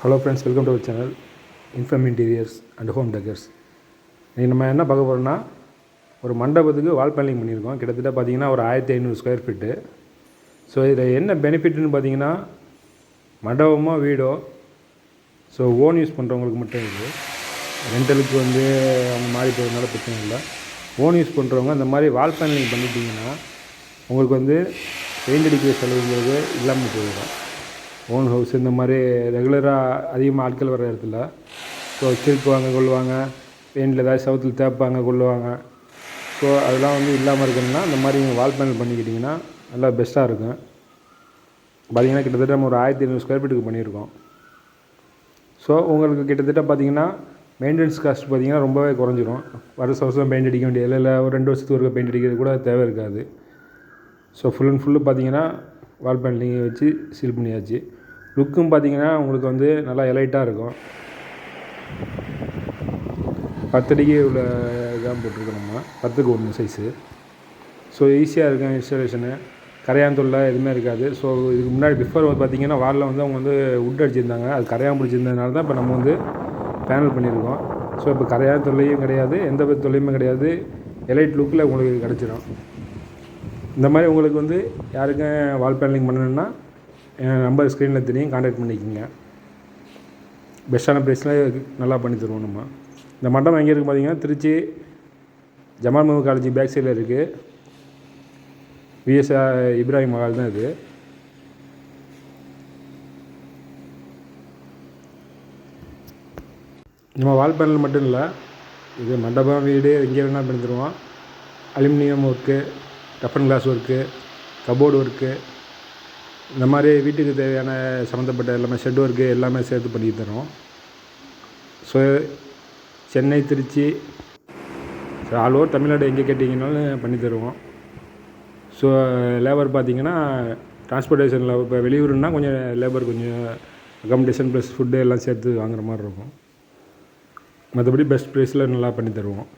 Hello friends, welcome to our channel Infam interiors and home decors. இன்றைக்கி நம்ம என்ன பார்க்க போகிறோம்னா, ஒரு மண்டபத்துக்கு வால் பேனலிங் பண்ணியிருக்கோம். கிட்டத்தட்ட பார்த்திங்கன்னா ஒரு 1500 ஸ்கொயர் ஃபீட்டு. ஸோ இதில் என்ன பெனிஃபிட்னு பார்த்திங்கன்னா, மண்டபமோ வீடோ ஸோ ஓன் யூஸ் பண்ணுறவங்களுக்கு மட்டும் இது. ரெண்டலுக்கு வந்து அந்த மாதிரி போகிறதுனால பிரச்சனை இல்லை. ஓன் யூஸ் பண்ணுறவங்க அந்த மாதிரி வால் பேனலிங் பண்ணிட்டீங்கன்னா உங்களுக்கு வந்து பெயிண்ட் அடிக்கிற செலவுங்கிறது இல்லாமல் போயிடும். ஓன் ஹவுஸ் இந்த மாதிரி ரெகுலராக அதிகமாக ஆட்கள் வர இடத்துல ஸோ திருப்புவாங்க, கொள்ளுவாங்க, பெயிண்டில் ஏதாவது சவுத்தில் தேய்ப்பாங்க, கொள்ளுவாங்க. ஸோ அதெல்லாம் வந்து இல்லாமல் இருக்கணும்னா இந்த மாதிரி நீங்கள் வால் பேனல் பண்ணிக்கிட்டிங்கன்னா நல்லா பெஸ்ட்டாக இருக்கும். பார்த்திங்கன்னா கிட்டத்தட்ட நம்ம ஒரு 1500 ஸ்கொயர் ஃபீட்டுக்கு பண்ணியிருக்கோம். ஸோ உங்களுக்கு கிட்டத்தட்ட பார்த்திங்கன்னா மெயின்டெனன்ஸ் காஸ்ட் பார்த்திங்கன்னா ரொம்பவே குறைஞ்சிரும். வருஷம் பெயிண்ட் அடிக்க வேண்டியது இல்லை, ஒரு 2 வருஷத்துக்கு ஒரு பெயிண்ட் அடிக்கிறது கூட தேவை இருக்காது. ஸோ ஃபுல் அண்ட் ஃபுல்லு பார்த்திங்கன்னா வால் பேனலிங் வச்சு சீல் பண்ணியாச்சு. லுக்கும் பார்த்திங்கன்னா உங்களுக்கு வந்து நல்லா எலைட்டாக இருக்கும். 10 அடிக்கு உள்ள இதான் போட்டிருக்கோம் நம்ம, 10க்கு 1 சைஸு. ஸோ ஈஸியாக இருக்கும் இன்ஸ்டாலேஷனு, கரையான் தொல்லை எதுவுமே இருக்காது. ஸோ இதுக்கு முன்னாடி பிஃபோர் பார்த்திங்கன்னா வாலில் வந்து அவங்க வந்து வுட் அடிச்சிருந்தாங்க, அது கரையான் பிடிச்சிருந்ததுனால தான் இப்போ நம்ம வந்து பேனல் பண்ணியிருக்கோம். ஸோ இப்போ கரையான் தொல்லையும் கிடையாது, எந்த வித தொல்லையுமே கிடையாது, எலைட் லுக்கில் உங்களுக்கு கிடச்சிடும். இந்த மாதிரி உங்களுக்கு வந்து யாருக்கும் வால் பேனலிங் பண்ணணுன்னா என் நம்பர் ஸ்க்ரீனில் தெரியும், கான்டாக்ட் பண்ணிக்கோங்க. பெஸ்ட்டான ப்ரைஸில் நல்லா பண்ணி தருவோம் நம்ம. இந்த மண்டபம் எங்கே இருக்குது பார்த்திங்கன்னா, திருச்சி ஜமால் முஹம்மது காலேஜ் பேக் சைடில் இருக்குது. விஎஸ் இப்ராஹிம் மஹால் தான் இது. நம்ம வால் பேனல் மட்டும் இல்லை, இது மண்டபம் வீடு எங்கே வேணால் பண்ணி தருவோம். அலுமினியம் ஒர்க்கு, டஃபன் கிளாஸ் ஒர்க்கு, கபோர்டு ஒர்க்கு, இந்த மாதிரி வீட்டுக்கு தேவையான சம்மந்தப்பட்ட எல்லாமே ஷெட் ஒர்க்கு எல்லாமே சேர்த்து பண்ணி தரோம். So Chennai, Tiruchi, so all over Tamil Nadu எங்கே கேட்டிங்கனாலும் பண்ணி தருவோம். ஸோ லேபர் பார்த்திங்கன்னா டிரான்ஸ்போர்ட்டேஷனில் இப்போ வெளியூர்னால் கொஞ்சம் லேபர் கொஞ்சம் அக்காமடேஷன் ப்ளஸ் ஃபுட்டு எல்லாம் சேர்த்து வாங்குற மாதிரி இருக்கும். மற்றபடி பெஸ்ட் ப்ரைஸில் நல்லா பண்ணி தருவோம்.